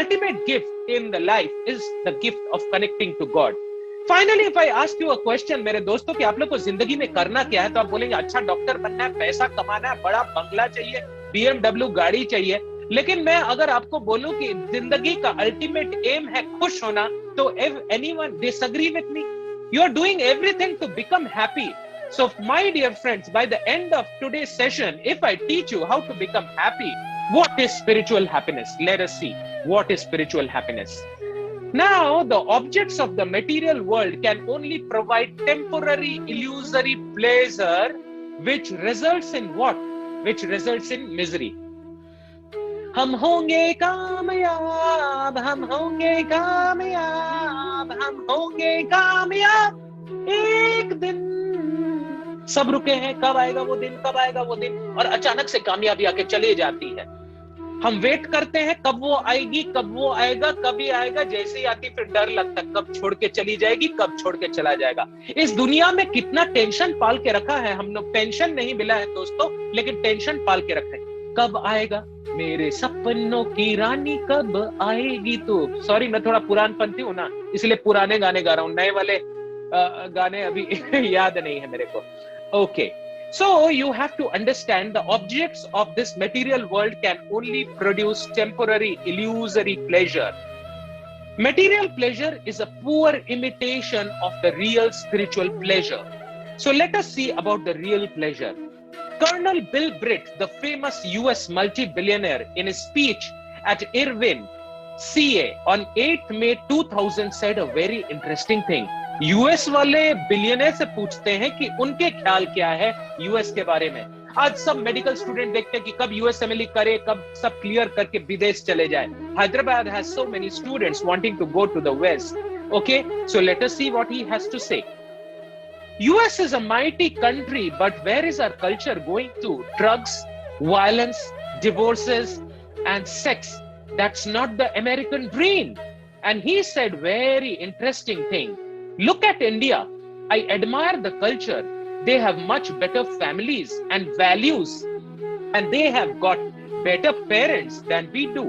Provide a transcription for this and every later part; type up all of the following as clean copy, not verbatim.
ultimate gift in the life is the gift of connecting to God. Finally, if I ask you a question, मेरे दोस्तों, कि आप लोग को जिंदगी में करना क्या है, तो आप बोलेंगे अच्छा डॉक्टर बनना है, पैसा कमाना है, बड़ा बंगला चाहिए, BMW गाड़ी चाहिए. लेकिन मैं अगर आपको बोलूं कि जिंदगी का अल्टीमेट एम है खुश होना, तो if anyone disagree with me, you are doing everything to become happy. So my dear friends, by the end of today's session, if I teach you how to become happy, what is spiritual happiness? Let us see what is spiritual happiness. Now, the objects of the material world can only provide temporary, illusory pleasure, which results in what? Which results in misery. हम होंगे कामयाब, हम होंगे कामयाब, हम होंगे कामयाब एक दिन. सब रुके हैं, कब आएगा वो दिन, कब आएगा वो दिन, और अचानक से कामयाबी आके चले जाती है. हम वेट करते हैं कब वो आएगी, कब वो आएगा, कभी आएगा, जैसे ही आती फिर डर लगता है कब छोड़ के चली जाएगी, कब छोड़ के चला जाएगा. इस दुनिया में कितना टेंशन पाल के रखा है हम लोग. पेंशन नहीं मिला है दोस्तों, लेकिन टेंशन पाल के रखे. कब आएगा मेरे सपनों की रानी, कब आएगी तू. सॉरी, मैं थोड़ा पुरानपंथी हूं ना, इसलिए पुराने गाने गा रहा हूं, नए वाले गाने अभी याद नहीं है मेरे को. Okay, so you have to understand the objects of this material world can only produce temporary, illusory pleasure. Material pleasure is a poor imitation of the real spiritual pleasure. So let us see about the real pleasure. Colonel Bill Britt, the famous US multi-billionaire, in his speech at Irvine, CA on 8th May 2000 said a very interesting thing. US वाले billionaire से पूछते हैं कि उनके ख्याल क्या है US के बारे में. आज सब मेडिकल स्टूडेंट देखते हैं कि कब यूएसएमएलई करे, कब सब क्लियर करके विदेश चले जाए. Hyderabad has so many students wanting to go to the west. Okay, so let us see what he has to say. US is a mighty country, but where is our culture going to? Drugs, violence, divorces, and sex. That's not the American dream. And he said very interesting thing. Look at India. I admire the culture. They have much better families and values, and they have got better parents than we do.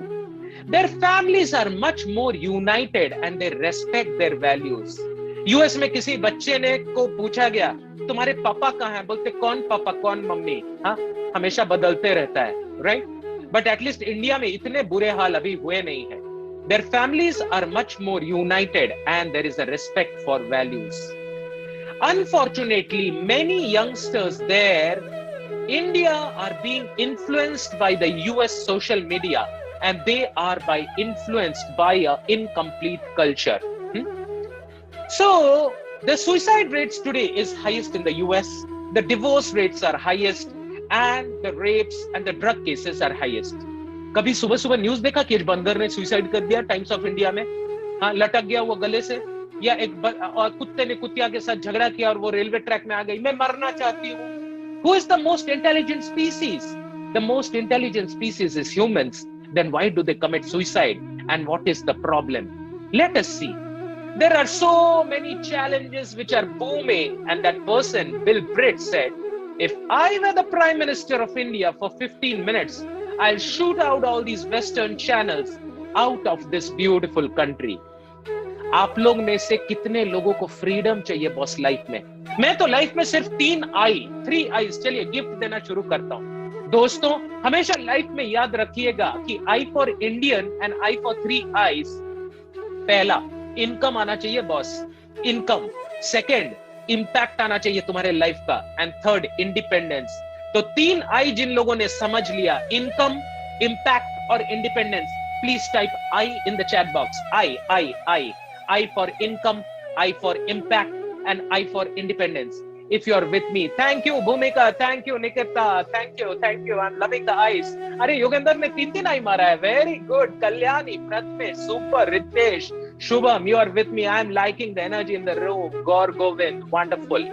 Their families are much more united and they respect their values. US में किसी बच्चे ने को पूछा गया तुम्हारे पापा कहाँ हैं, बोलते कौन पापा कौन मम्मी. हाँ, हमेशा बदलते रहता है, राइट. बट एटलीस्ट इंडिया में इतने बुरे हाल अभी हुए नहीं है. Their families are much more united and there is a respect for values. Unfortunately, many youngsters there, India, are being influenced by the US social media, and they are influenced by an incomplete culture. So, the suicide rates today is highest in the US, the divorce rates are highest, and the rapes and the drug cases are highest. कभी सुबह सुबह news देखा कि बंदर ने suicide कर दिया times of India में. हाँ, लटक गया वो गले से, या एक और कुत्ते ने कुतिया के साथ झगड़ा किया और वो रेलवे ट्रैक में आ गई, मैं मरना चाहती हूँ. Who is the most intelligent species? The most intelligent species is humans. Then why do they commit suicide? And what is the problem? Let us see. There are so many challenges which are booming, and that person, Bill Britt, said, if I were the Prime Minister of India for 15 minutes, I'll shoot out all these Western channels out of this beautiful country. आप लोग में से कितने लोगों को freedom चाहिए boss life में? मैं तो लाइफ में सिर्फ 3 आईज, चलिए गिफ्ट देना शुरू करता हूं. दोस्तों, हमेशा लाइफ में याद रखिएगा कि I for Indian and I for 3 I's. पहला, इनकम आना चाहिए बॉस, इनकम. सेकेंड, इंपैक्ट आना चाहिए तुम्हारे लाइफ का. And third, independence. तो 3 आई जिन लोगों ने समझ लिया, इनकम, इंपैक्ट और independence, please type I in the chat box. I for income, I for impact and I for independence. If you are with me, thank you Bhumika, thank you Nikita, thank you, I'm loving the eyes. अरे योगेंद्र ने 3 आई मारा है, very good. Kalyani, Prathamesh, super. Ritesh, Shubham, you are with me. I am liking the energy in the room. Gaur Govind, wonderful.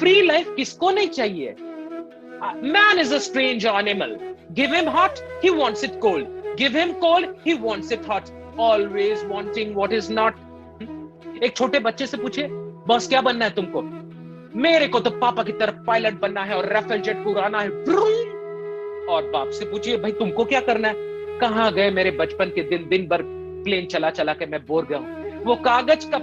Free life किसको नहीं चाहिए? Man is a strange animal. Give him hot, he wants it cold. Give him cold, he wants it hot. Always wanting what is not. एक छोटे बच्चे से पूछे, boss क्या बनना है तुमको? मेरे को तो पापा की तरफ पायलट बनना है और राफेल जेट उड़ाना है. और बाप से पूछिए, भाई तुमको क्या करना है? कहाँ गए मेरे बचपन के दिन, दिन भर प्लेन चला चला के मैं बोर गया हूँ। वो कागज का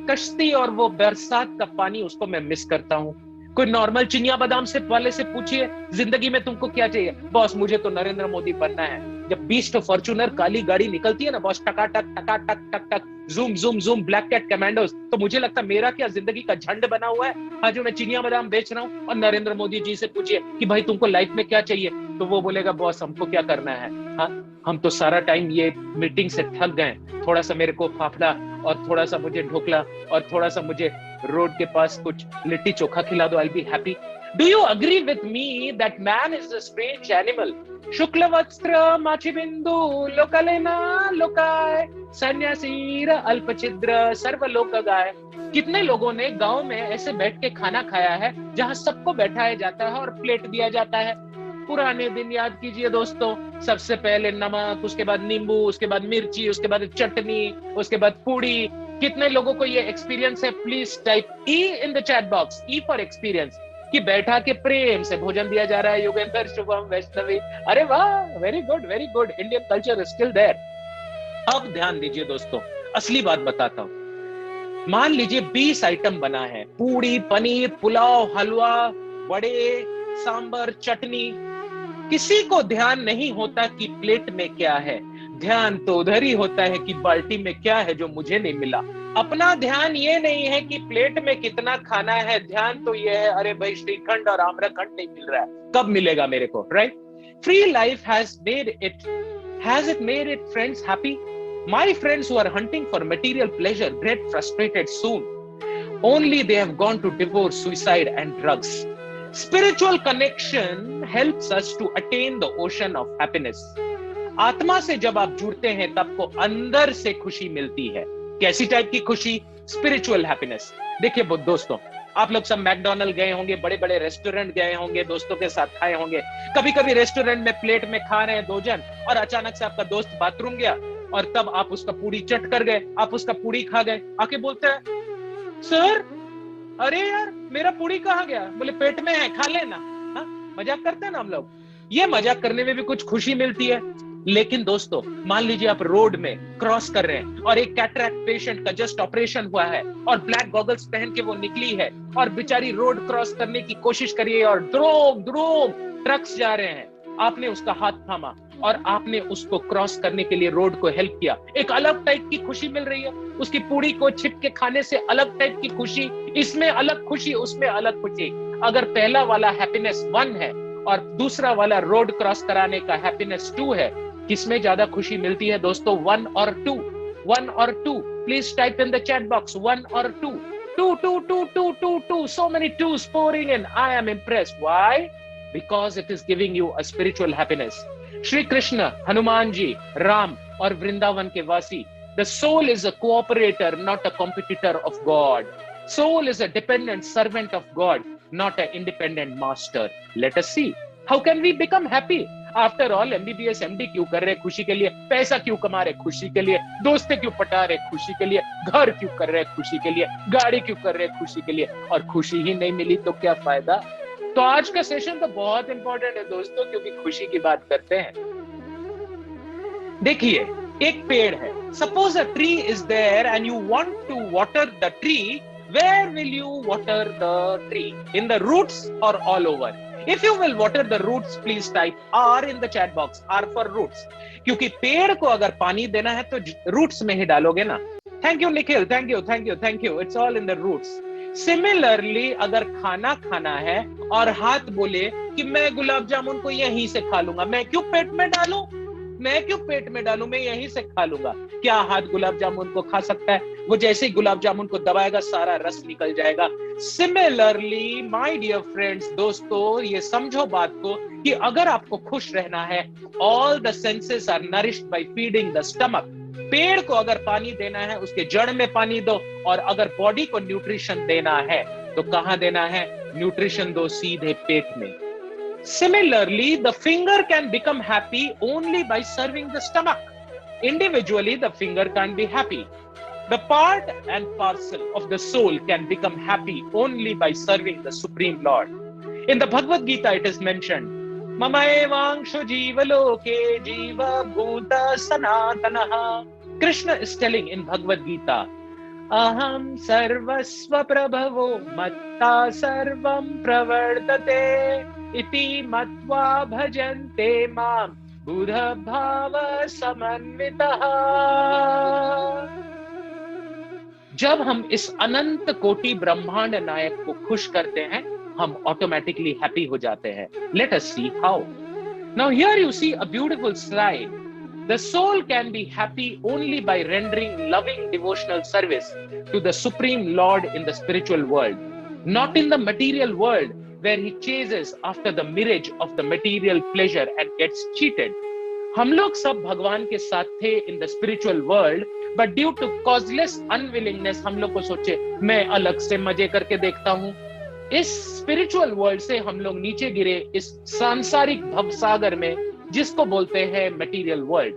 कश्ती और वो बरसात का पानी, उसको मैं मिस करता हूँ। कोई नॉर्मल चिनिया बादाम से वाले से पूछिए जिंदगी में तुमको क्या चाहिए, बॉस मुझे तो नरेंद्र मोदी बनना है। जब बीस्ट फॉर्च्यूनर काली गाड़ी निकलती है ना बॉस, टकाटक टकाटक टक टक, zoom zoom zoom, black cat commandos, तो मुझे लगता है मेरा क्या जिंदगी का झंड बना हुआ है, हाँ, जो मैं चिनिया बादाम बेच रहा हूँ। और नरेंद्र मोदी जी से पूछिए कि भाई तुमको लाइफ में क्या चाहिए, तो वो बोलेगा बॉस हमको क्या करना है, हाँ, हम तो सारा टाइम ये मीटिंग से थक गए, थोड़ा सा मेरे को फाफड़ा और थोड़ा सा मुझे ढोकला और थोड़ा सा मुझे रोड के पास कुछ लिट्टी चोखा खिला दो, I be happy. Do you agree with me that man is a strange animal? शुक्ल वस्त्र माचिबिंदु लोकलेना लोकाय सन्यासीर अल्पछिद्र सर्वलोक गाय। कितने लोगों ने गांव में ऐसे बैठ के खाना खाया है जहां सबको बैठाया जाता है और प्लेट दिया जाता है? पुराने दिन याद कीजिए दोस्तों, सबसे पहले नमक, उसके बाद नींबू, उसके बाद मिर्ची, उसके बाद चटनी, उसके बाद पूड़ी। कितने लोगों को ये एक्सपीरियंस है? Please type E in the chat box, E for experience, कि बैठा के प्रेम से भोजन दिया जा रहा है। योगेंद्र, शुभम, वैष्णवी, अरे वाह, very good, Indian culture is still there. अब ध्यान दीजिए दोस्तों, असली बात बताता हूं। मान लीजिए 20 आइटम बना है, पूड़ी, पनीर, पुलाव, हलवा, बड़े, सांबर, चटनी। किसी को ध्यान नहीं होता कि प्लेट में क्या है, ध्यान तो उधर ही होता है कि बाल्टी में क्या है जो मुझे नहीं मिला। अपना ध्यान ये नहीं है कि प्लेट में कितना खाना है, ध्यान तो ये है अरे भाई श्रीखंड और आम्रखंड नहीं मिल रहा है, कब मिलेगा मेरे को, right? Free life has it made it friends happy? My friends who are hunting for material pleasure get frustrated soon. Only they have gone to divorce, suicide and drugs. Spiritual connection helps us to attain the ocean of happiness. आत्मा से जब आप जुड़ते हैं तब को अंदर से खुशी मिलती है। कैसी टाइप की खुशी? Spiritual happiness. देखिए दोस्तों, आप लोग सब मैकडॉनल्ड गए होंगे, बड़े बड़े रेस्टोरेंट गए होंगे, दोस्तों के साथ खाए होंगे। कभी कभी रेस्टोरेंट में प्लेट में खा रहे हैं 2 जन और अचानक से आपका दोस्त बाथरूम गया और तब आप उसका पूड़ी चट कर गए, आप उसका पूड़ी खा गए, आके बोलते हैं सर अरे यार मेरा पूड़ी कहाँ गया? बोले पेट में है, खा लेना। हाँ, मजाक करते हैं ना हम लोग। ये मजाक करने में भी कुछ खुशी मिलती है। लेकिन दोस्तों, मान लीजिए आप रोड में क्रॉस कर रहे हैं और एक कैटरैक्ट पेशेंट का जस्ट ऑपरेशन हुआ है और ब्लैक गॉगल्स पहन के वो निकली है और बेचारी रोड क्रॉस करने की कोशिश करिए और द्रोम द्रोम ट्रक्स जा रहे हैं। आपने उसका हाथ थामा और आपने उसको क्रॉस करने के लिए रोड को हेल्प किया। एक अलग टाइप की खुशी मिल रही है। उसकी पूड़ी को छिप के खाने से अलग टाइप की खुशी, इसमें अलग खुशी, उसमें अलग खुशी। अगर पहला वाला हैप्पीनेस 1 है और दूसरा वाला रोड क्रॉस कराने का हैप्पीनेस 2 है, किसमें ज्यादा खुशी मिलती है दोस्तों? 1 और 2? 1 और 2? Please type in the chat box 1 और 2। 2 so many 2s pouring in. I am impressed. Why? Because it is giving you a spiritual happiness. Shri Krishna, Hanuman ji, Ram और वृंदावन के वासी, the soul is a cooperator, not a competitor of God. Soul is a dependent servant of God, not an independent master. Let us see. How can we become happy? After all, MBBS MD क्यों कर रहे? खुशी के लिए। पैसा क्यों कमा रहे? खुशी के लिए। दोस्तें क्यों पटा रहे? खुशी के लिए। घर क्यों कर रहे? खुशी के लिए। गाड़ी क्यों कर रहे? खुशी के लिए। और खुशी ही नहीं मिली तो क्या फायदा? तो आज का सेशन तो बहुत इंपॉर्टेंट है दोस्तों, क्योंकि खुशी की बात करते हैं। देखिए, एक पेड़ है। Suppose a tree is there and you want to water the tree. Where will you water the tree? In the roots or all over? If you will water the roots, please type R in the chat box. R for roots. क्योंकि पेड़ को अगर पानी देना है तो roots में ही डालोगे ना। Thank you Nikhil, thank you. It's all in the roots. Similarly, अगर खाना खाना है और हाथ बोले कि मैं गुलाब जामुन को यहीं से खा लूंगा, मैं क्यों पेट में डालूं, मैं यहीं से खा लूंगा। क्या हाथ गुलाब जामुन को खा सकता है? वो जैसे ही गुलाब जामुन को दबाएगा सारा रस निकल जाएगा। सिमिलरली माय डियर फ्रेंड्स, दोस्तों, ये समझो बात को कि अगर आपको खुश रहना है, all the senses are nourished by feeding the stomach. पेड़ को अगर पानी देना है, उसके जड़ में पानी दो, और अगर बॉडी को न्यूट्रिशन देना है तो कहां देना है? न्यूट्रिशन दो सीधे पेट में। Similarly, the finger can become happy only by serving the stomach. Individually, the finger can't be happy. The part and parcel of the soul can become happy only by serving the Supreme Lord. In the Bhagavad Gita, it is mentioned, ममैवांशु जीवलोके जीवभूत सनातनः. Krishna is telling in Bhagavad Gita, अहम सर्वस्व प्रभवो मत्ता सर्वं प्रवर्तते इति मत्वा भजन्ते मां बुध भाव समन्वितः. जब हम इस अनंत कोटि ब्रह्मांड नायक को खुश करते हैं, हम ऑटोमेटिकली हैप्पी हो जाते हैं. Let us see how. Now here you see a beautiful slide. The soul can be happy only by rendering loving devotional service to the Supreme Lord in the spiritual world, not in the material world where he chases after the mirage of the material pleasure and gets cheated. हम लोग सब भगवान के साथ थे in the spiritual world, but due to causeless unwillingness हम लोग को सोचे मैं अलग से मजे करके देखता हूँ. इस spiritual world से हम लोग नीचे गिरे इस सांसारिक भवसागर में, जिसको बोलते हैं मटेरियल वर्ल्ड.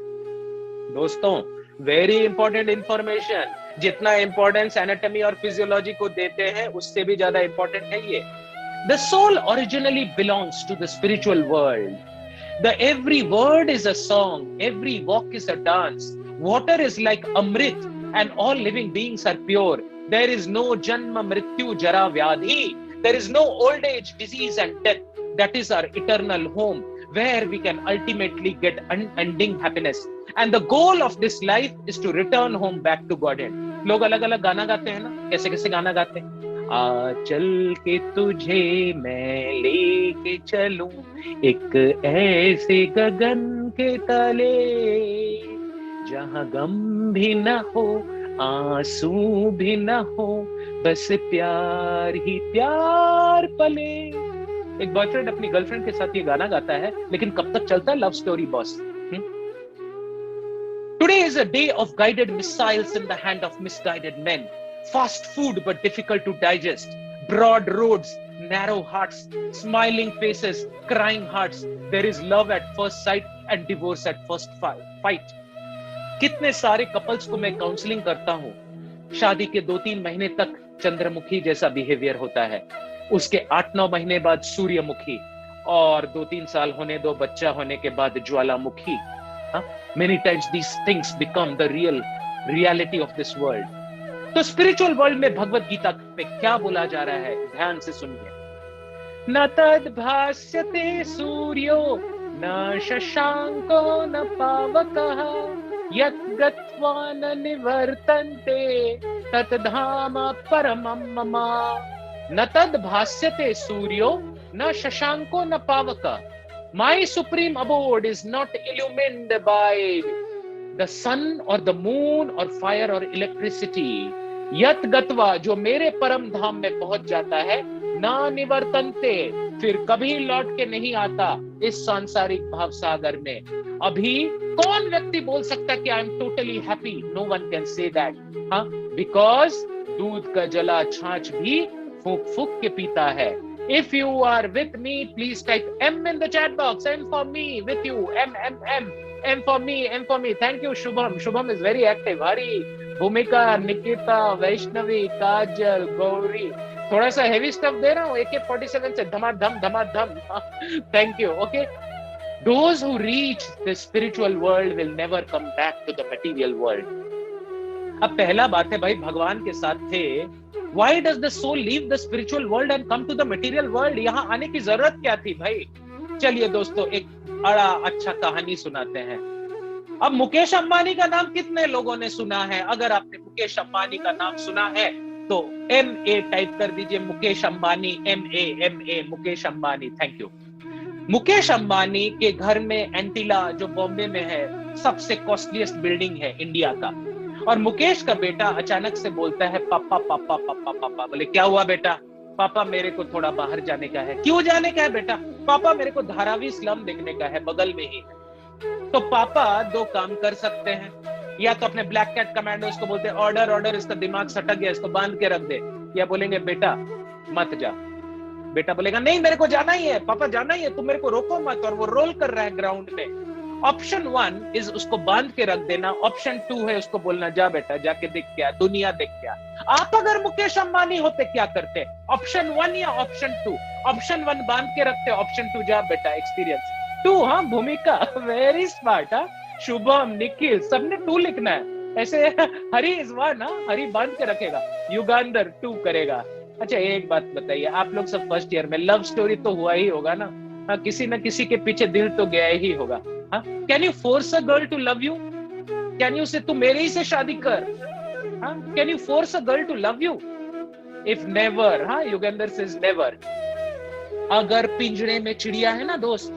दोस्तों, वेरी इंपॉर्टेंट इंफॉर्मेशन. जितना इंपॉर्टेंस एनाटॉमी और फिजियोलॉजी को देते हैं, उससे भी ज्यादा इंपॉर्टेंट है ये. The soul originally belongs to the spiritual world. The every word is a song, every walk is a dance. Water is like amrit and all living beings are pure. There is no janma mrityu jara vyadhi. There is no old age disease and death. That is our eternal home, where we can ultimately get unending happiness. And the goal of this life is to return home back to Godhead. लोग अलग अलग गाना गाते हैं ना, कैसे कैसे गाना गाते हैं. आ चल के तुझे मैं लेके चलूं एक ऐसे गगन के तले, जहां गम भी न हो आंसू भी न हो, बस प्यार ही प्यार पले. एक बॉयफ्रेंड अपनी गर्लफ्रेंड के साथ ये गाना गाता है, लेकिन कब तक चलता है love story boss. Today is a day of guided missiles in the hand of misguided men. Fast food but difficult to digest. Broad roads, narrow hearts, smiling faces, crying hearts. There is love at first sight and divorce at first fight. कितने सारे couples को मैं counselling करता हूँ. शादी के 2-3 महीने तक चंद्रमुखी जैसा बिहेवियर होता है, उसके 8-9 महीने बाद सूर्यमुखी, और 2-3 साल होने दो बच्चा होने के बाद ज्वालामुखी. Many times these things become the reality of this world. तो स्पिरिचुअल वर्ल्ड में भगवत गीता में क्या बोला जा रहा है, ध्यान से सुनिए. न तद भास्यते सूर्यो न शशांको न पावकः यत् गत्वा न निवर्तन्ते तत् धाम परमं मम. न तद भास्यते सूर्यो न शशांको न पावकः. My supreme abode is not illumined by the sun or the moon or fire or electricity. यत गत्वा, जो मेरे परम धाम में पहुंच जाता है, ना निवर्तन्ते, फिर कभी लौट के नहीं आता इस सांसारिक भाव सागर में. अभी कौन व्यक्ति बोल सकता कि I am totally happy? No one can say that. Because दूध का जला छाछ भी फूंक फूंक के पीता है. If you are with me, please type M in the chat box. M for me, with you. M for me, M for me. Thank you, Shubham. Shubham is very active. Hari, Bhumika, Nikita, Vaishnavi, Kajal, Gauri. थोड़ा सा heavy stuff दे रहा हूँ AK-47 से धमाधम. Thank you. Okay. Those who reach the spiritual world will never come back to the material world. अब पहला बात है भाई, भगवान के साथ थे. Why does the soul leave the spiritual world and come to the material world? यहाँ आने की जरूरत क्या थी भाई? चलिए दोस्तों, एक बड़ा अच्छा कहानी सुनाते हैं. अब मुकेश अंबानी का नाम कितने लोगों ने सुना है? अगर आपने मुकेश अंबानी का नाम सुना है तो MA टाइप कर दीजिए. Mukesh Ambani, MA Mukesh Ambani. Thank you. Mukesh Ambani के घर में एंटीला, जो बॉम्बे में है, सबसे कॉस्टलीस्ट बिल्डिंग है इंडिया का. और मुकेश का बेटा अचानक से बोलता है पापा पापा पापा पापा. बोले क्या हुआ बेटा? पापा मेरे को थोड़ा बाहर जाने का है. क्यों जाने का है बेटा? पापा मेरे को धारावी स्लम देखने का है, बगल में ही है. तो पापा 2 काम कर सकते हैं. या तो अपने ब्लैक कैट कमांडोज को बोलते हैं ऑर्डर, इसका दिमाग सटक गया, इसको बांध के रख दे. या बोलेंगे बेटा मत जा. बेटा बोलेगा नहीं मेरे को जाना ही है, पापा जाना ही है, तुम मेरे को रोको मत. और वो रोल कर रहा है ग्राउंड में. ऑप्शन 1 इज उसको बांध के रख देना, ऑप्शन 2 है उसको बोलना जा बेटा जाके देख क्या दुनिया देख क्या। आप अगर मुकेश अंबानी होते क्या करते? ऑप्शन 1 या ऑप्शन 2? ऑप्शन 1 बांध के रखते, ऑप्शन 2 जा बेटा एक्सपीरियंस। 2 हाँ भूमिका, वेरी स्मार्ट। हाँ शुभम निखिल सबने 2 लिखना है। ऐसे हरी इज 1, हरी बांध के रखेगा, युगांधर 2 करेगा। अच्छा एक बात बताइए, आप लोग सब फर्स्ट ईयर में, लव स्टोरी तो हुआ ही होगा ना? हाँ किसी न किसी के पीछे दिल तो गया ही होगा। हाँ can you force a girl to love you? Can you say तू मेरे ही से शादी कर? हाँ can you force a girl to love you? If never, हाँ युगेंद्र सेज नेवर। अगर पिंजरे में चिड़िया है ना दोस्त,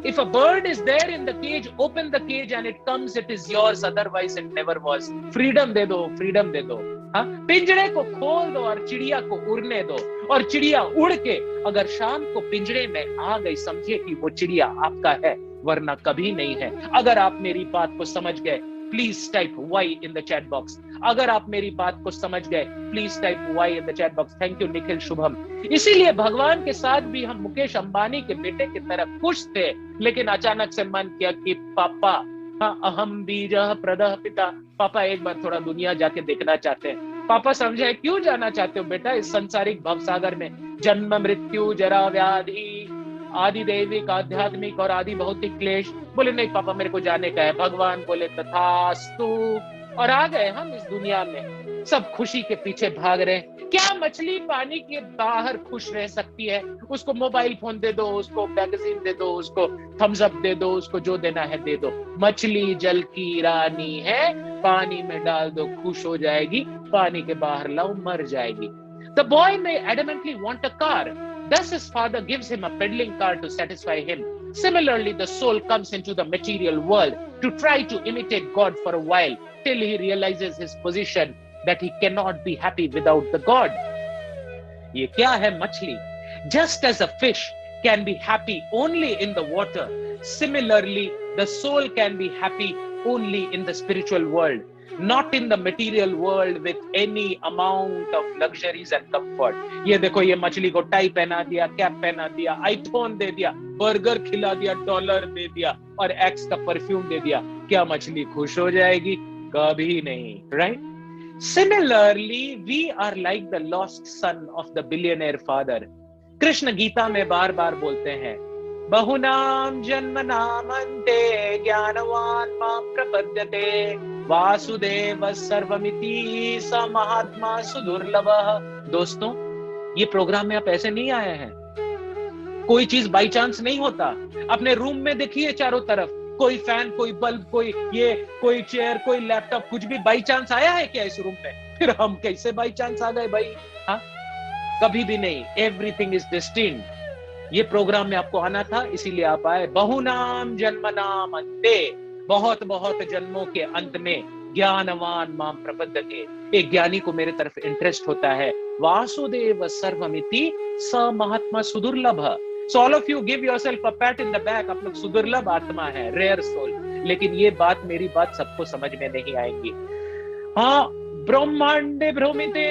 if a bird is there in the cage, open the cage and it comes, it is yours, otherwise it never was। Freedom दे दो, फ्रीडम दे दो। हाँ पिंजरे को खोल दो और चिड़िया को उड़ने दो, और चिड़िया उड़ के अगर शाम को पिंजरे में आ गई, समझिए कि वो चिड़िया आपका है, वरना कभी नहीं है। अगर आप मेरी बात को समझ गए please type Y in the chat box. अगर आप मेरी बात को समझ गए please type Y in the chat box. Thank you Nikhil Shubham. इसीलिए भगवान के साथ भी हम मुकेश अंबानी के बेटे की तरह खुश थे, लेकिन अचानक से मन किया कि पापा, हाँ अहम बीजः प्रदः पिता, पापा एक बार थोड़ा दुनिया जाके देखना चाहते हैं। पापा समझे क्यों जाना चाहते हो बेटा इस संसारिक भवसागर में? जन्म मृत्यु जरा व्याधि, आदि दैविक आध्यात्मिक और आदि भौतिक क्लेश। बोले नहीं पापा मेरे को जाने का है। भगवान बोले तथास्तु, और आ गए हम इस दुनिया में। सब खुशी के पीछे भाग रहे हैं। क्या मछली पानी के बाहर खुश रह सकती है? उसको मोबाइल फोन दे दो, उसको मैगजीन दे दो, उसको थम्स अप दे दो, उसको जो देना है दे दो। मछली जल की रानी है, पानी में डाल दो खुश हो जाएगी, पानी के बाहर लाओ मर जाएगी। The boy may adamantly want a car, thus his father gives him a peddling car to satisfy him. Similarly, the soul comes into the material world to try to imitate God for a while, till he realizes his position, that he cannot be happy without the God. ये क्या है मछली? Just as a fish can be happy only in the water, similarly, the soul can be happy only in the spiritual world, not in the material world with any amount of luxuries and comfort. ये देखो ये मछली को tie पहना दिया, cap पहना दिया, iPhone दे दिया, बर्गर खिला दिया, डॉलर दे दिया और एक्स का परफ्यूम दे दिया, क्या मछली खुश हो जाएगी? कभी नहीं, right? Similarly, we are like the lost son of the billionaire father. Krishna Gita में बार बार बोलते हैं, बहुनाम जन्मनामन्ते ज्ञानवान मां प्रपद्यते वासुदेव सर्वमिति स महात्मा सुदुर्लभः। दोस्तों ये प्रोग्राम में आप ऐसे नहीं आए हैं, कोई चीज बाई चांस नहीं होता। अपने रूम में देखिए चारों तरफ, कोई फैन, कोई बल्ब, कोई ये, कोई चेयर, कोई लैपटॉप, कुछ भी बाई चांस आया है क्या इस रूम पे? फिर हम कैसे बाई चांस आ गए भाई? हाँ कभी भी नहीं। Everything is destined. ये प्रोग्राम में आपको आना था इसीलिए आप आए। बहुनाम जन्मनाम अन्ते, बहुत बहुत जन्मों के अंत में ज्ञानवान मां प्रपद्यते, एक ज्ञानी को मेरे तरफ इंटरेस्ट होता है। वासुदेव सर्वमिति स महात्मा सुदुर्लभ। So all of you give yourself a pat in the back। आप लोग सुदुर्लभ आत्मा है, रेयर सोल। लेकिन ये बात, मेरी बात सबको समझ में नहीं आएंगी। हाँ ब्रह्मांडे भ्रमिते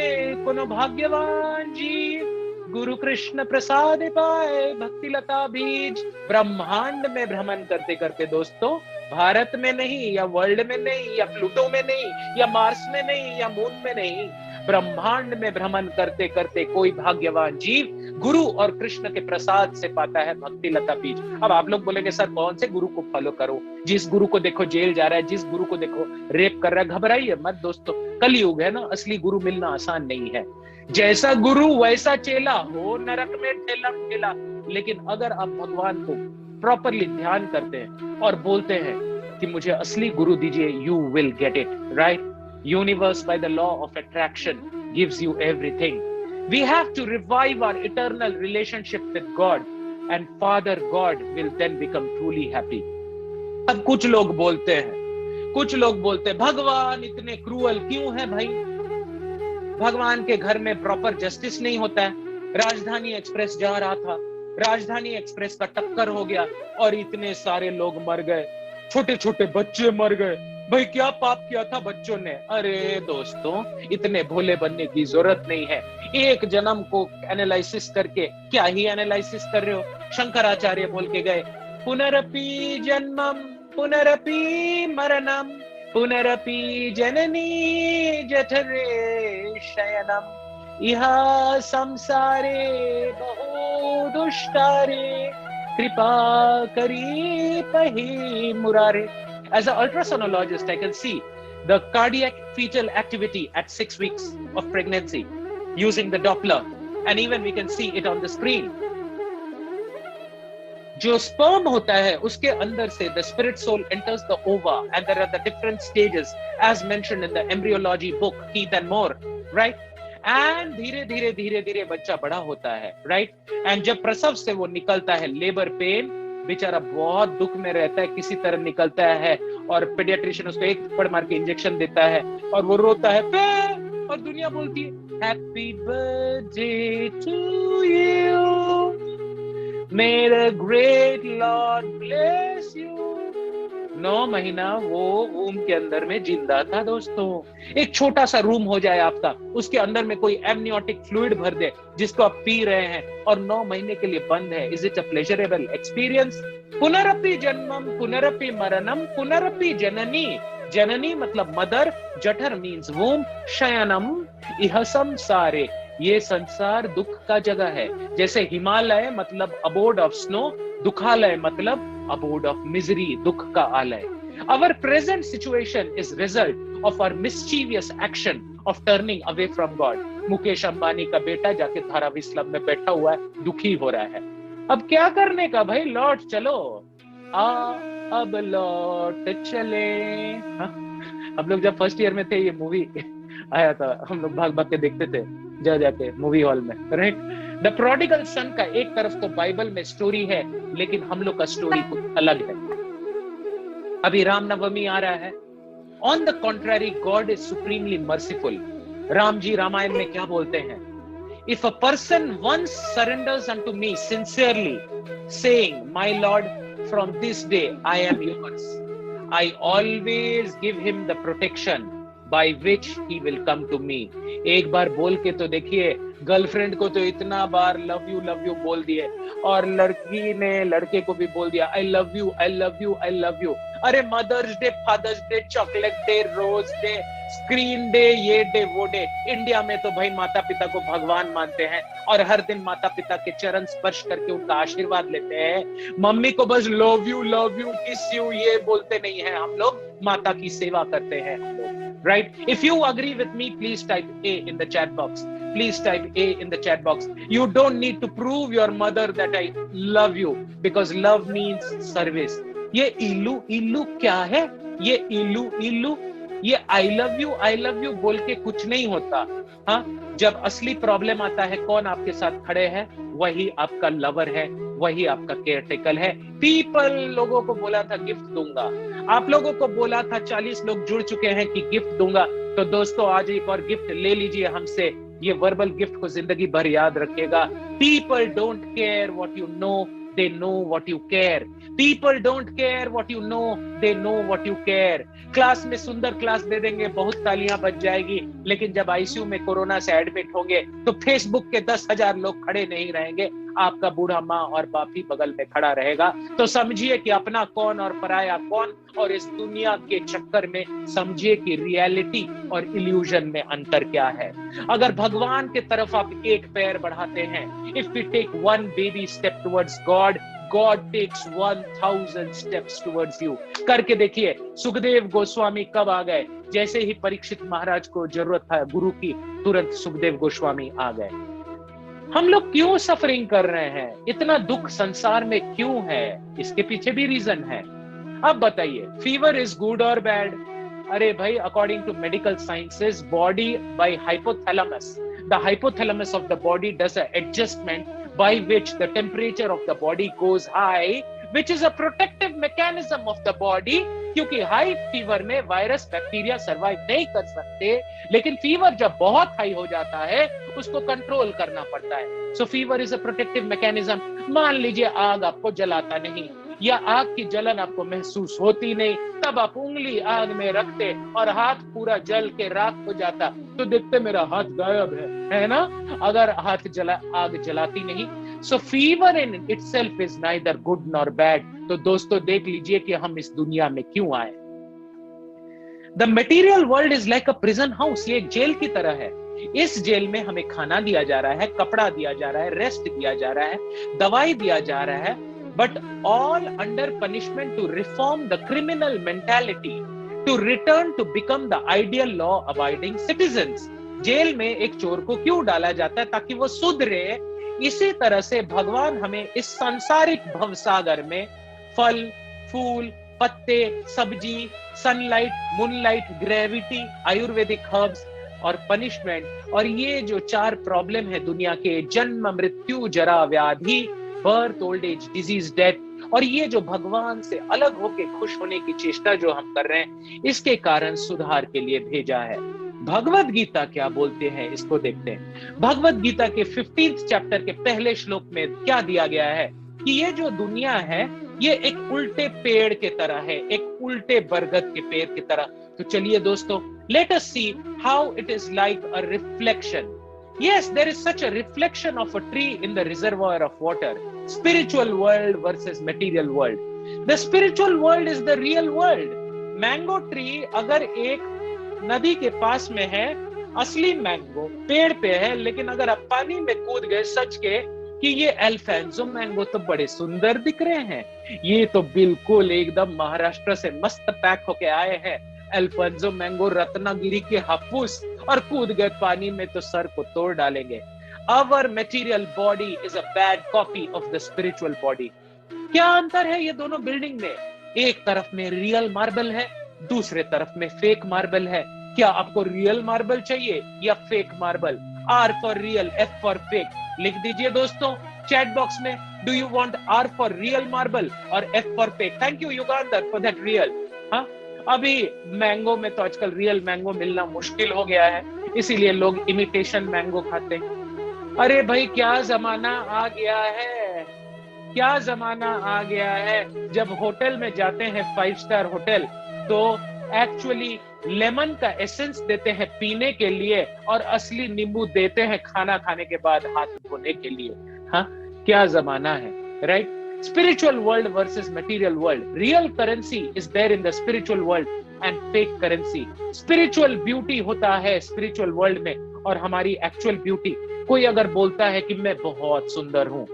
कोनो भाग्यवान जीव, गुरु कृष्ण प्रसाद पाए भक्ति लता बीज। ब्रह्मांड में भ्रमण करते करते दोस्तों, भारत में नहीं या वर्ल्ड में नहीं या प्लूटो में नहीं या मार्स में नहीं या मून में नहीं, ब्रह्मांड में भ्रमण करते करते कोई भाग्यवान जीव गुरु और कृष्ण के प्रसाद से पाता है भक्ति लता बीज। अब आप लोग बोलेंगे सर कौन से गुरु को फॉलो करो? जिस गुरु को देखो जेल जा रहा है, जिस गुरु को देखो रेप कर रहा है, घबराइए मत दोस्तों। कलयुग है ना, असली गुरु मिलना आसान नहीं है। जैसा गुरु वैसा चेला, हो नरक में ठेला ठेला। लेकिन अगर आप भगवान को प्रॉपरली ध्यान करते हैं और बोलते हैं कि मुझे असली गुरु दीजिए, you will get it, right? Universe by the law of attraction gives you everything. We have to revive our eternal relationship with God, and Father God will then become truly happy. अब कुछ लोग बोलते हैं भगवान इतने cruel क्यों है भाई? भगवान के घर में प्रॉपर जस्टिस नहीं होता है। राजधानी एक्सप्रेस जा रहा था, राजधानी एक्सप्रेस का टक्कर हो गया और इतने सारे लोग मर गए, छोटे छोटे बच्चे मर गए। भाई क्या पाप किया था बच्चों ने? अरे दोस्तों इतने भोले बनने की जरूरत नहीं है। एक जन्म को एनालिसिस करके क्या ही एनालिसिस कर रहे हो? शंकराचार्य बोल के गए पुनरपि जन्मम पुनरपि मरणम पुनरपि जननी जठरे शयनम इह संसारे बहु दुष्टारे कृपा करी पहि मुरारे. As an ultrasonologist, I can see the cardiac fetal activity at 6 weeks of pregnancy using the Doppler, and even we can see it on the screen. जो sperm होता है उसके अंदर से the spirit soul enters the ova, and there are the different stages as mentioned in the embryology book Keith and Moore, right? And धीरे धीरे धीरे धीरे बच्चा बड़ा होता है, right? And जब प्रसव से वो निकलता है, लेबर पेन, बेचारा बहुत दुख में रहता है, किसी तरह निकलता है, और पीडियाट्रिशियन उसको एक थप्पड़ मार के इंजेक्शन देता है और वो रोता है और दुनिया बोलती है happy birthday to you, May the great Lord bless you. 9 महीना वो वूम के अंदर में जिंदा था दोस्तों. एक छोटा सा रूम हो जाए आपका, उसके अंदर में कोई एमनियोटिक फ्लूइड भर दे जिसको आप पी रहे हैं और 9 महीने के लिए बंद है. Is it a pleasurable experience? पुनरपि जन्मम पुनरपि मरणम पुनरपि जननी. जननी मतलब मदर, जठर मीन्स वूम, शयनम इह संसारे, ये संसार दुख का जगह है. जैसे हिमालय मतलब अबोर्ड ऑफ स्नो, दुखालय मतलब अबोर्ड ऑफ मिजरी, दुख का आलय. Our present situation is result of our mischievous action of turning away from God. Mukesh Ambani का बेटा जाके धारावी स्लम में बैठा हुआ है, दुखी हो रहा है. अब क्या करने का भाई, लौट चलो, अब लौट चले. हम लोग जब फर्स्ट ईयर में थे ये मूवी आया था, हम लोग भाग भाग के देखते थे जाके मूवी हॉल में, करेक्ट? द प्रोडिगल सन का एक तरफ तो बाइबल में स्टोरी है, लेकिन हम लोग का स्टोरी कुछ अलग है. अभी रामनवमी आ रहा है. On the contrary God is supremely merciful. Ram ji Ramayana में क्या बोलते हैं? If a person once surrenders unto me sincerely saying my lord from this day I am yours, I always give him the protection by which he will come to me. एक बार बोल के तो देखिए, girlfriend को तो इतना बार love you बोल दिए, और लड़की ने लड़के को भी बोल दिया I love you I love you I love you. अरे mother's day, father's day, chocolate day, rose day, screen day, ये डे वो डे. इंडिया में तो भाई माता पिता को भगवान मानते हैं और हर दिन माता पिता के चरण स्पर्श करके उनका आशीर्वाद लेते हैं. मम्मी को बस लव यू किस यू ये बोलते नहीं है हम लोग, माता की सेवा करते हैं हम लोग. Right? If you agree with me, please type A in the chat box. Please type A in the chat box. You don't need to prove your mother that I love you, because love means service. ये इल्लू क्या है? ये इल्लू ये I love you बोल के कुछ नहीं होता. हाँ, जब असली प्रॉब्लम आता है, कौन आपके साथ खड़े हैं? वही आपका लवर है, वही आपका केयरटेकर है. पीपल लोगों को बोला था गिफ्ट दूंगा, आप लोगों को बोला था 40 लोग जुड़ चुके हैं कि गिफ्ट दूंगा. तो दोस्तों आज एक और गिफ्ट ले लीजिए हमसे. ये वर्बल गिफ्ट को जिंदगी भर याद रखिएगा. People don't care what you know, they know what you care. People don't care what you know, they know what you care. Class में सुंदर क्लास दे देंगे, बहुत तालियां बज जाएगी, लेकिन जब आईसीयू में कोरोना से एडमिट होंगे तो फेसबुक के 10,000 लोग खड़े नहीं रहेंगे, आपका बूढ़ा माँ और बाप ही बगल में खड़ा रहेगा. तो समझिए कि अपना कौन और पराया कौन, और इस दुनिया के चक्कर में समझिए कि रियलिटी और इल्यूजन में अंतर क्या है. अगर भगवान के तरफ आप एक पैर बढ़ाते हैं, if we take one baby step towards God, God takes 1000 steps towards you. करके देखिए. सुखदेव गोस्वामी कब आ गए? जैसे ही परीक्षित महाराज को जरूरत था गुरु की, तुरंत सुखदेव गोस्वामी आ गए. हम लोग क्यों सफरिंग कर रहे हैं? इतना दुख संसार में क्यों है? इसके पीछे भी रीजन है. अब बताइए, फीवर इज गुड और बैड? अरे भाई, according to medical sciences, body by hypothalamus, the hypothalamus of the body does an adjustment by which the temperature of the body goes high, which is a protective mechanism of the body. क्योंकि high fever में virus bacteria survive नहीं कर सकते, लेकिन fever जब बहुत high हो जाता है उसको कंट्रोल करना पड़ता है. सो fever is a protective mechanism. मान लीजिए आग आपको जलाता नहीं, या आग की जलन आपको महसूस होती नहीं, तब आप उंगली आग में रखते और हाथ पूरा जल के राख हो जाता, तो देखते मेरा हाथ गायब है ना? अगर आग जलाती नहीं So fever in itself is neither good nor bad. तो दोस्तों देख लीजिए कि हम इस दुनिया में क्यों आए। The material world is like a prison house. ये एक जेल की तरह है। इस जेल में हमें खाना दिया जा रहा है, कपड़ा दिया जा रहा है, रेस्ट दिया जा रहा है, दवाई दिया जा रहा है, but all under punishment to reform the criminal mentality, to return to become the ideal law abiding citizens. Jail में एक चोर को क्यों डाला जाता है? ताकि वो सुधरे। इसी तरह से भगवान हमें इस सांसारिक भवसागर में फल, फूल, पत्ते, सब्जी, sunlight, moonlight, gravity, Ayurvedic herbs और पनिशमेंट, और ये जो 4 प्रॉब्लम है दुनिया के, जन्म, मृत्यु, जरा, व्याधि, birth, old age, disease, death, और ये जो भगवान से अलग होके खुश होने की चेष्टा जो हम कर रहे हैं, इसके कारण सुधार के लिए भेजा है। भगवत गीता क्या बोलते हैं, इसको देखते हैं। भगवत गीता के 15th चैप्टर के पहले श्लोक में क्या दिया गया है कि ये जो दुनिया है ये एक उल्टे पेड़ के तरह है, एक उल्टे बरगद के पेड़ की तरह। तो चलिए दोस्तों, let us see how it is like a reflection. Yes, there is such a reflection of a tree in the reservoir of water. Spiritual world versus material world. The spiritual world is the real world. Mango tree अगर एक नदी के पास में है, असली mango पेड़ पे है, लेकिन अगर आप पानी में कूद गए सच के कि ये अल्फांसो मैंगो तो बड़े सुंदर दिख रहे हैं, ये तो बिल्कुल एकदम महाराष्ट्र से मस्त पैक होके आए हैं, अल्फांसो मैंगो रत्नागिरी के हाफूस, और कूद गए पानी में तो सर को तोड़ डालेंगे। Our material body is a bad copy of the spiritual body. क्या अंतर है ये दोनों बिल्डिंग में? एक तरफ में रियल मार्बल है, दूसरे तरफ में फेक मार्बल है। क्या आपको रियल मार्बल चाहिए या fake marble? R for real, F for fake. लिख दीजिए दोस्तों चैट बॉक्स में, do you want R for real marble और F for fake? Thank you Yugandhar for that real. हाँ, अभी मैंगो में तो आजकल रियल मैंगो मिलना मुश्किल हो गया है, इसीलिए लोग इमिटेशन मैंगो खाते हैं। अरे भाई क्या जमाना आ गया है, क्या जमाना आ गया है। जब होटल में जाते हैं 5 स्टार होटल, तो एक्चुअली लेमन का एसेंस देते हैं पीने के लिए और असली नींबू देते हैं खाना खाने के बाद हाथ धोने के लिए। हाँ, क्या जमाना है, right? Spiritual world versus material world. Real currency is there in the spiritual world and fake currency. Spiritual beauty होता है spiritual world में, और हमारी actual beauty। कोई अगर बोलता है कि मैं बहुत सुंदर हूं,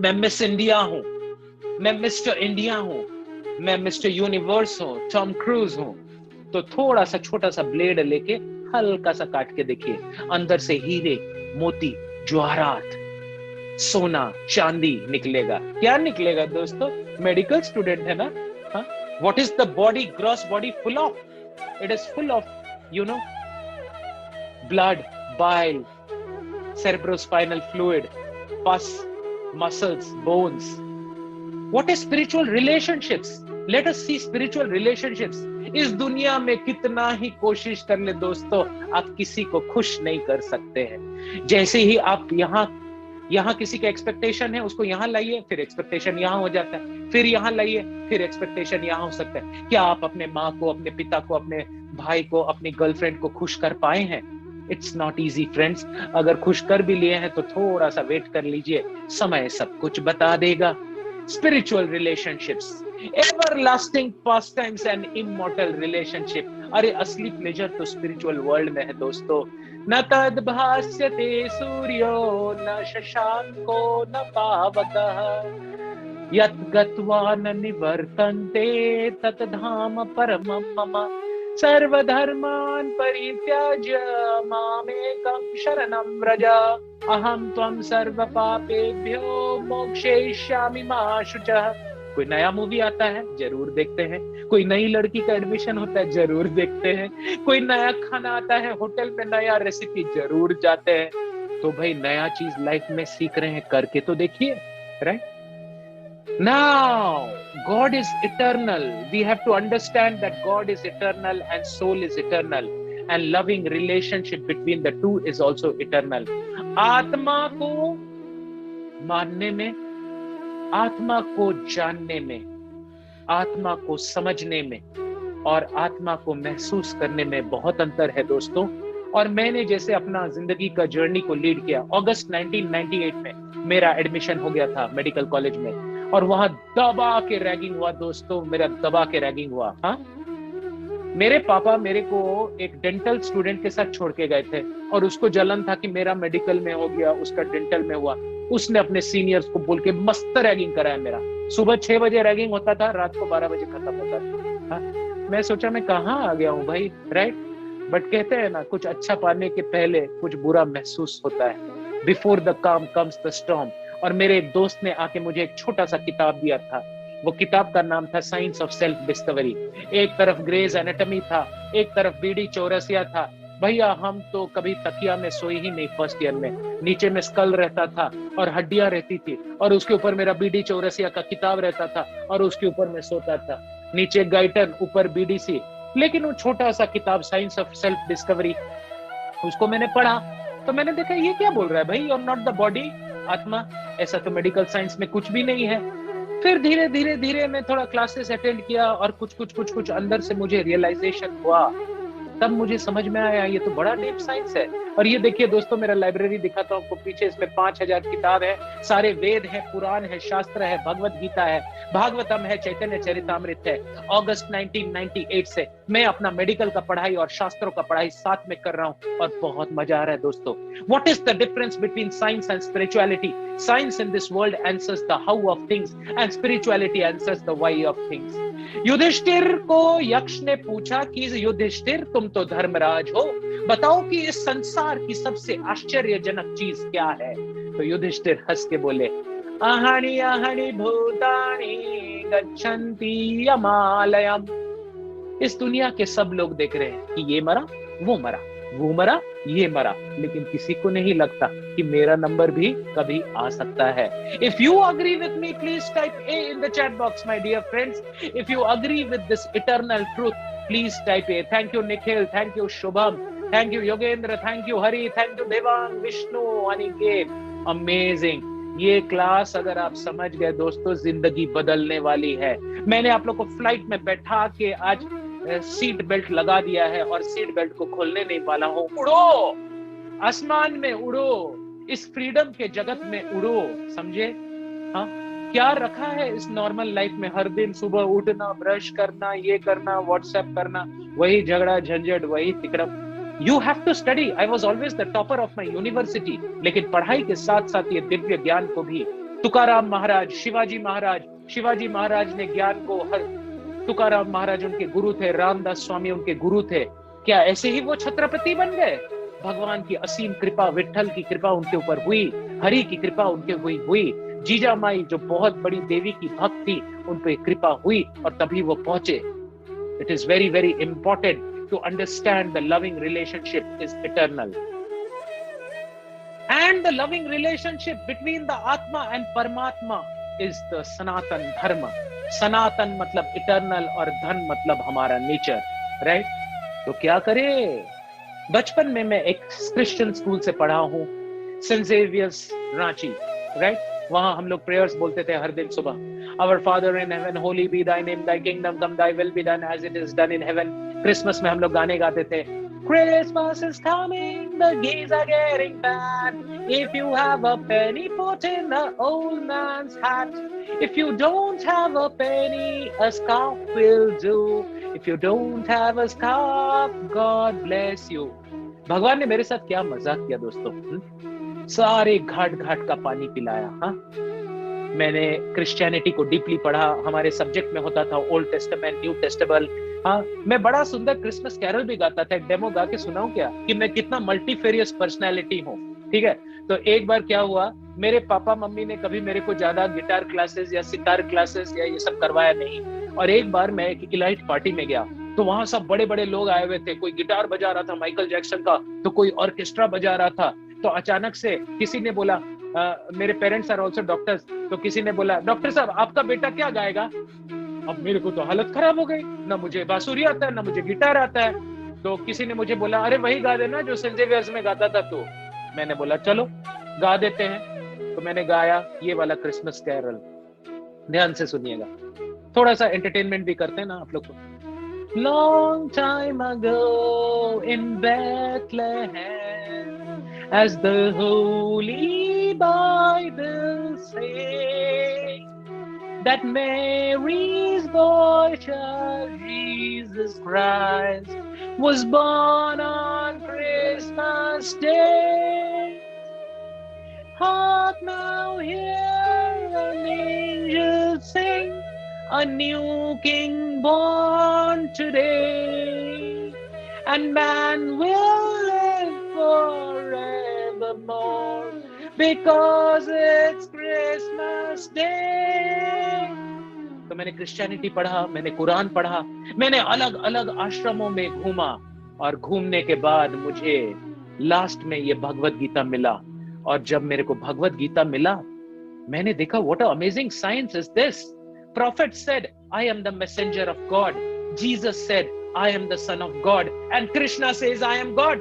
मैं मिस इंडिया हूं, मैं मिस्टर इंडिया हूं, मैं मिस्टर यूनिवर्स हूं, टॉम क्रूज हूं, तो थोड़ा सा छोटा सा ब्लेड लेके हल्का सा काट के देखिए, अंदर से हीरे, मोती, ज्वारात, सोना, चांदी निकलेगा। क्या निकलेगा दोस्तों? मेडिकल स्टूडेंट है ना? हाँ, what is the body, gross body full of? It is full of, you know, blood, bile, cerebrospinal fluid, pus, muscles, bones. What is spiritual relationships? Let us see spiritual relationships. इस दुनिया में कितना ही कोशिश कर ले दोस्तों, आप किसी को खुश नहीं कर सकते हैं। जैसे ही आप यहाँ किसी का एक्सपेक्टेशन है, उसको यहाँ लाइए, फिर एक्सपेक्टेशन यहाँ हो जाता है, फिर यहाँ लाइए, फिर एक्सपेक्टेशन यहाँ हो सकता है। क्या आप अपने माँ को, अपने पिता को, अपने भाई को, अपनी गर्लफ्रेंड को खुश कर पाए हैं? It's not easy friends. अगर खुश कर भी लिए हैं तो थोड़ा सा वेट कर लीजिए, समय सब कुछ बता देगा। Spiritual relationships, everlasting pastimes and immortal relationship. अरे असली प्लेजर तो स्पिरिचुअल वर्ल्ड में है दोस्तों। न तद्भास्यते सूर्यो न शशांको न पावकः, यत् गत्वा न निवर्तन्ते तत् धाम परमं मम, सर्वधर्मान् परित्याज्य मामेकं शरणं व्रज, अहं त्वं सर्वपापेभ्यो मोक्षयिष्यामि मा शुचः। कोई नया मूवी आता है, जरूर देखते हैं। कोई नई लड़की का एडमिशन होता है, जरूर देखते हैं। कोई नया खाना आता है होटल में, नया रेसिपी, जरूर जाते हैं। तो भाई नया चीज लाइफ में सीख रहे हैं, करके तो देखिए, right? Now, God is eternal. We have to understand that God is eternal and soul is eternal, and loving relationship between the two is also eternal. आत्मा को मानने में, आत्मा को जानने में, आत्मा को समझने में और आत्मा को महसूस करने में बहुत अंतर है दोस्तों। और मैंने जैसे अपना जिंदगी का जर्नी को लीड किया, अगस्त 1998 में मेरा एडमिशन हो गया था मेडिकल कॉलेज में, और वहां दबा के रैगिंग हुआ दोस्तों, मेरा दबा के रैगिंग हुआ। हाँ, मेरे पापा मेरे को एक डेंटल स्टूडेंट के साथ छोड़ के गए थे, और उसको जलन था कि मेरा मेडिकल में हो गया, उसका डेंटल में हुआ। उसने अपने सीनियर्स को बोल के मस्त रैगिंग कराया मेरा। सुबह 6 बजे रैगिंग होता था, रात को 12 बजे खत्म होता था। हाँ? मैं सोचा मैं कहाँ आ गया हूँ भाई, राइट? बट कहते हैं ना, कुछ अच्छा पाने के पहले कुछ बुरा महसूस होता है। बिफोर द काम कम्स द स्टॉर्म। और मेरे एक दोस्त ने आके मुझे एक छोटा सा किताब दिया था। वो किताब का नाम था साइंस ऑफ सेल्फ डिस्कवरी। एक तरफ ग्रेज एनाटॉमी था, एक तरफ बीडी चौरसिया था। भैया हम तो कभी तकिया में सोई ही नहीं फर्स्ट ईयर में। नीचे में स्कल रहता था और हड्डियां रहती थी, और उसके ऊपर मेरा बीडी चौरसिया का किताब रहता था, और उसके ऊपर मैं सोता था। नीचे गाइटन, ऊपर बीडीसी। लेकिन वो छोटा सा किताब साइंस ऑफ सेल्फ डिस्कवरी, उसको मैंने पढ़ा तो मैंने देखा ये क्या बोल रहा है भाई, you are not the body, atma. ऐसा तो मेडिकल साइंस में कुछ भी नहीं है। फिर धीरे धीरे धीरे मैं थोड़ा क्लासेस अटेंड किया, और कुछ अंदर से मुझे रियलाइजेशन हुआ। तब मुझे समझ में आया ये तो बड़ा डीप साइंस है। और ये देखिए दोस्तों, मेरा लाइब्रेरी दिखाता हूँ आपको पीछे, इसमें 5000 किताब है। सारे वेद है, पुराण है, शास्त्र है, भगवत गीता है, भागवतम है, चैतन्य चरितामृत है। अगस्त 1998 से मैं अपना मेडिकल का पढ़ाई और शास्त्रों का पढ़ाई साथ में कर रहा हूँ, और बहुत मजा आ रहा है दोस्तों। What is the difference between science and spirituality? Science in this world answers the how of things, and spirituality answers the why of things. Yudhishthir को यक्ष ने पूछा कि युधिष्ठिर तुम तो धर्मराज हो, बताओ कि इस संसार की सबसे आश्चर्यजनक चीज क्या है? तो युधिष्ठिर हंस के बोले, अहनि अहनि भूतानि गच्छन्ति यमालयम। इस दुनिया के सब लोग देख रहे हैं कि ये मरा, वो मरा, वो मरा, ये मरा, लेकिन किसी को नहीं लगता कि मेरा नंबर भी कभी आ सकता है। If you agree with me, please type A in the chat box, my dear friends. If you agree with this eternal truth, please type A. Thank you, Nikhil. Thank you, Shubham. Thank you, Yogendra. Thank you, Hari. Thank you, Devang, Vishnu, Aniket. Amazing. ये class अगर आप समझ गए दोस्तों, जिंदगी बदलने वाली है। मैंने आप लोग को फ्लाइट में बैठा के आज सीट बेल्ट लगा दिया है, और सीट बेल्ट को खोलने नहीं वाला हूं। उड़ो, आसमान में उड़ो, इस फ्रीडम के जगत में उड़ो, समझे? हाँ, क्या रखा है इस नॉर्मल लाइफ में? हर दिन सुबह उठना, ब्रश करना, ये करना, व्हाट्सएप करना, वही झगड़ा झंझट, वही तिकड़म। You have to study. I was always the topper of my university, लेकिन पढ़ाई के साथ साथ ये दिव्य ज्ञान को भी। तुकाराम महाराज, शिवाजी महाराज ने ज्ञान को तुकाराम महाराज उनके गुरु थे, रामदास स्वामी उनके गुरु थे। क्या ऐसे ही वो छत्रपति बन गए? भगवान की असीम कृपा, विठल की कृपा उनके ऊपर हुई, हरि की कृपा उनके हुई, जीजा माई जो बहुत बड़ी देवी की भक्त थी, उन पे कृपा हुई, और तभी वो पहुंचे। It is very very important to understand the loving relationship is eternal, and the loving relationship between the atma and paramatma is the sanatan dharma. सनातन मतलब इटर्नल, और धन मतलब हमारा नेचर, राइट? तो क्या करें? बचपन में मैं एक क्रिश्चियन स्कूल से पढ़ा हूं, सेंट जेवियर्स रांची, राइट? वहां हम लोग प्रेयर्स बोलते थे हर दिन सुबह। Our father in heaven, holy be thy name, thy kingdom come, thy will be done as it is done in heaven. Christmas में हम लोग गाने गाते थे, Christmas is coming, the geese are getting fat. If you have a penny, put in the old man's hat. If you don't have a penny, a scarf will do. If you don't have a scarf, God bless you. भगवान ने मेरे साथ क्या मजाक किया दोस्तों, सारे घाट घाट का पानी पिलाया। हाँ, मैंने क्रिश्चियनिटी को डीपली पढ़ा, हमारे सब्जेक्ट में होता था ओल्ड टेस्टामेंट, न्यू टेस्टामेंट। हाँ, मैं बड़ा सुंदर क्रिसमस कैरल भी गाता था। डेमो गा के सुनाऊं क्या कि मैं कितना मल्टीफेरियस पर्सनैलिटी हूँ? ठीक है, तो एक बार क्या हुआ, मेरे पापा मम्मी ने कभी मेरे को ज्यादा गिटार क्लासेस या सितार क्लासेस या ये सब करवाया नहीं। और एक बार मैं एक इलाइट पार्टी में गया, तो वहां सब बड़े बड़े लोग आए हुए थे। कोई गिटार बजा रहा था माइकल जैक्सन का, तो कोई ऑर्केस्ट्रा बजा रहा था। तो अचानक से किसी ने बोला, मेरे पेरेंट्स आर आल्सो डॉक्टर्स, तो किसी ने बोला, डॉक्टर साहब आपका बेटा क्या गाएगा? अब मेरे को तो हालत खराब हो गई, ना मुझे बांसुरी आता है, ना मुझे गिटार आता है। तो किसी ने मुझे बोला, अरे वही गा देना जो सेंट जेवियर्स में गाता था। तो मैंने बोला चलो गा देते हैं। तो मैंने गाया ये वाला क्रिसमस कैरल, ध्यान से सुनिएगा, थोड़ा सा एंटरटेनमेंट भी करते हैं ना आप लोग को। Long time ago in Bethlehem, as the holy Bible say that Mary's boy child, Jesus Christ, was born on Christmas Day. Hark now, hear an angel sing, a new king born today, and man will live forevermore because it's Christmas Day. तो मैंने Christianity पढ़ा, मैंने कुरान पढ़ा, मैंने अलग अलग आश्रमों में घूमा, और घूमने के बाद मुझे लास्ट में ये भगवत गीता मिला। और जब मेरे को भगवत गीता मिला, मैंने देखा what an amazing science is this. Prophet said, I am the messenger of God. Jesus said, I am the son of God. And Krishna says, I am God.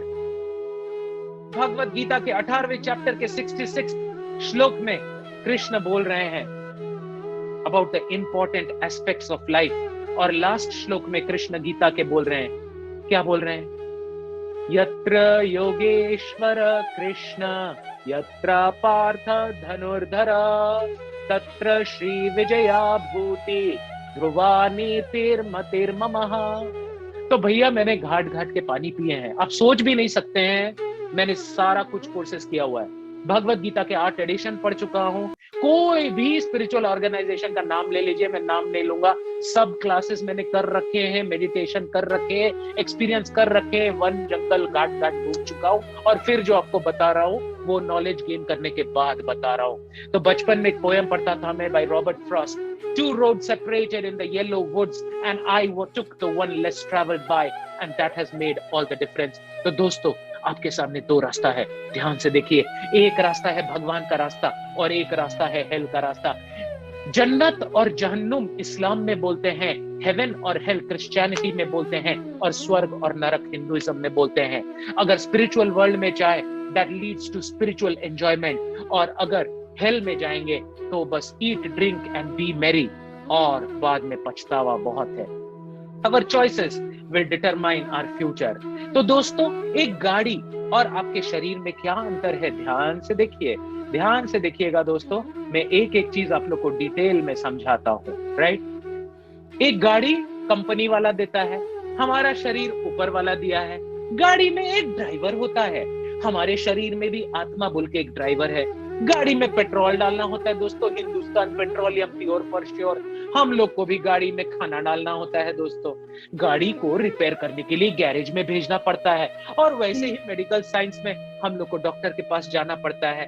Bhagavad Gita के 18वें चैप्टर के 66 श्लोक में कृष्ण बोल रहे हैं about the important aspects of life. और last श्लोक में कृष्ण गीता के बोल रहे हैं, क्या बोल रहे हैं? यत्र योगेश्वर कृष्ण यत्र पार्थ धनुर्धर तत्र श्री विजया भूति ध्रुवा नीतिर्मतिर्ममः। तो भैया मैंने घाट घाट के पानी पिए हैं, आप सोच भी नहीं सकते हैं। मैंने सारा कुछ कोर्सेस किया हुआ है, भगवत गीता के 8 एडिशन पढ़ चुका हूं। कोई भी स्पिरिचुअल ऑर्गेनाइजेशन का नाम ले लीजिए, मैं नाम नहीं लूंगा, सब क्लासेस मैंने कर रखे हैं, मेडिटेशन कर रखे हैं, एक्सपीरियंस कर रखे हैं, वन जंगल घाट घाट घूम चुका हूं, और फिर जो आपको बता रहा हूं वो नॉलेज गेन करने के बाद बता रहा हूं। तो बचपन में एक पोएम पढ़ता था मैं by Robert Frost, 2 roads separated in the yellow woods and I took the one less traveled by and that has made all the difference। तो दोस्तों आपके सामने 2 रास्ता है, ध्यान से देखिए। एक रास्ता है भगवान का रास्ता और एक रास्ता है हेल का रास्ता। जन्नत और जहन्नुम इस्लाम में बोलते हैं, हेवन और हेल क्रिश्चियनिटी में बोलते हैं, और स्वर्ग और नरक हिंदुइज्म में बोलते हैं। अगर स्पिरिचुअल वर्ल्ड में जाए that leads to spiritual enjoyment, और अगर हेल में जाएंगे तो बस eat drink and be merry, और बाद में पछतावा बहुत है। Our choices will determine our future। तो दोस्तों एक गाड़ी और आपके शरीर में क्या अंतर है, ध्यान से देखिए, ध्यान से देखिएगा दोस्तों। मैं एक एक चीज आप लोग को डिटेल में समझाता हूँ, राइट। एक गाड़ी कंपनी वाला देता है, हमारा शरीर ऊपर वाला दिया है। गाड़ी में एक ड्राइवर होता है, हमारे शरीर में भी आत्मा बोल के एक ड्राइवर है। गाड़ी में पेट्रोल डालना होता है दोस्तों, Hindustan petroleum pure for sure. हम लोग को भी गाड़ी में खाना डालना होता है दोस्तों। गाड़ी को रिपेयर करने के लिए गैरेज में भेजना पड़ता है, और वैसे ही मेडिकल साइंस में हम लोग को डॉक्टर के पास जाना पड़ता है।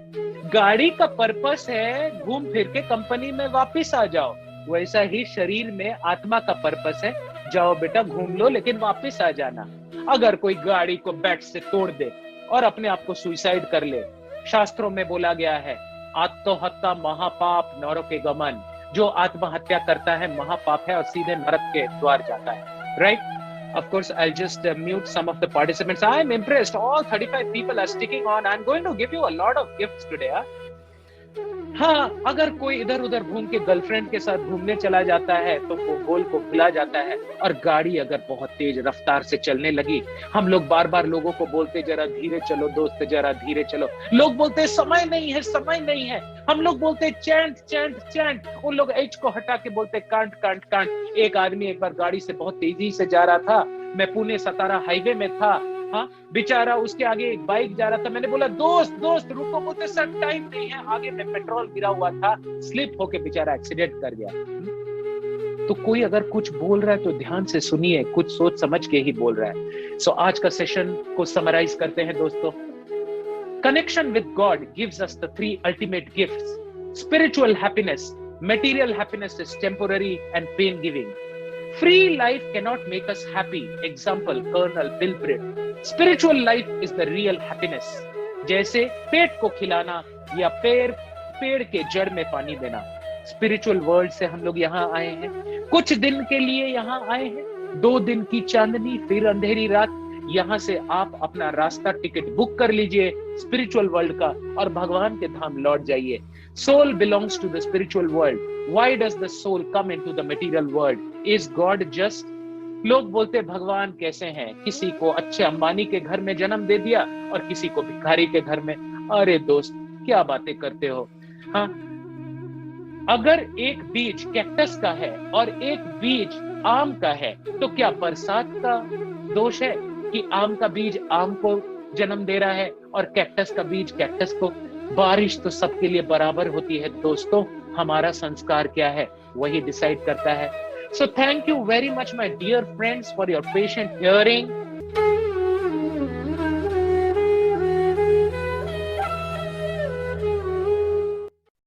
गाड़ी का पर्पस है घूम फिर के कंपनी में वापिस आ जाओ, वैसा ही शरीर में आत्मा का पर्पस है, जाओ बेटा घूम लो लेकिन वापिस आ जाना। अगर कोई गाड़ी को बैट से तोड़ दे और अपने आप को सुसाइड कर ले, शास्त्रों में बोला गया है आत्महत्या महापाप नरके गमन। जो आत्महत्या करता है महापाप है और सीधे नरक के द्वार जाता है, right. Of course, I'll just mute some of the participants. I'm impressed. All 35 people are sticking on. I'm going to give you a lot of gifts today. हाँ, अगर कोई इधर उधर घूम के गर्लफ्रेंड के साथ घूमने चला जाता है तो वो गोल को भुला जाता है, और गाड़ी अगर बहुत तेज रफ्तार से चलने लगी, हम लोग बार बार लोगों को बोलते जरा धीरे चलो दोस्त, जरा धीरे चलो। लोग बोलते समय नहीं है, समय नहीं है। हम लोग बोलते चैंट चैंट चैंट, उन लोग एच को हटा के बोलते कांट कांट कांट। एक आदमी एक बार गाड़ी से बहुत तेजी से जा रहा था, मैं पुणे सतारा हाईवे में था, हाँ बेचारा, उसके आगे एक बाइक जा रहा था। मैंने बोला दोस्त दोस्त रुको, बोलते सर टाइम नहीं है, आगे में पेट्रोल गिरा हुआ था, स्लिप होके बेचारा एक्सीडेंट कर गया। तो कोई अगर कुछ बोल रहा है तो ध्यान से सुनिए, कुछ सोच समझ के ही बोल रहा है। सो आज का सेशन को समराइज करते हैं दोस्तों। Connection with God gives us the 3 ultimate gifts. Spiritual happiness, material happiness is temporary and pain giving. Free life cannot make us happy. Example, Colonel Bilbrid. Spiritual life is the real happiness. जैसे पेट को खिलाना या पेड़ के जड़ में पानी देना। स्पिरिचुअल वर्ल्ड से हम लोग यहाँ आए हैं, कुछ दिन के लिए यहाँ आए हैं। 2 दिन की चांदनी फिर अंधेरी रात। यहाँ से आप अपना रास्ता टिकट बुक कर लीजिए स्पिरिचुअल वर्ल्ड का, और भगवान के धाम लौट जाइए। Soul belongs to the spiritual world. Why does the soul come into the material world? Is God just? लोग बोलते भगवान कैसे हैं, किसी को अच्छे अंबानी के घर में जन्म दे दिया और किसी को भिखारी के घर में। अरे दोस्त, क्या बातें करते हो? हाँ, अगर एक बीज कैक्टस का है और एक बीज आम का है, तो क्या बरसात का दोष है कि आम का बीज आम को जन्म दे रहा है और कैक्टस का बीज कैक्टस को? बारिश तो सबके लिए बराबर होती है दोस्तों। हमारा संस्कार क्या है वही डिसाइड करता है। So thank you very much, my dear friends, for your patient hearing.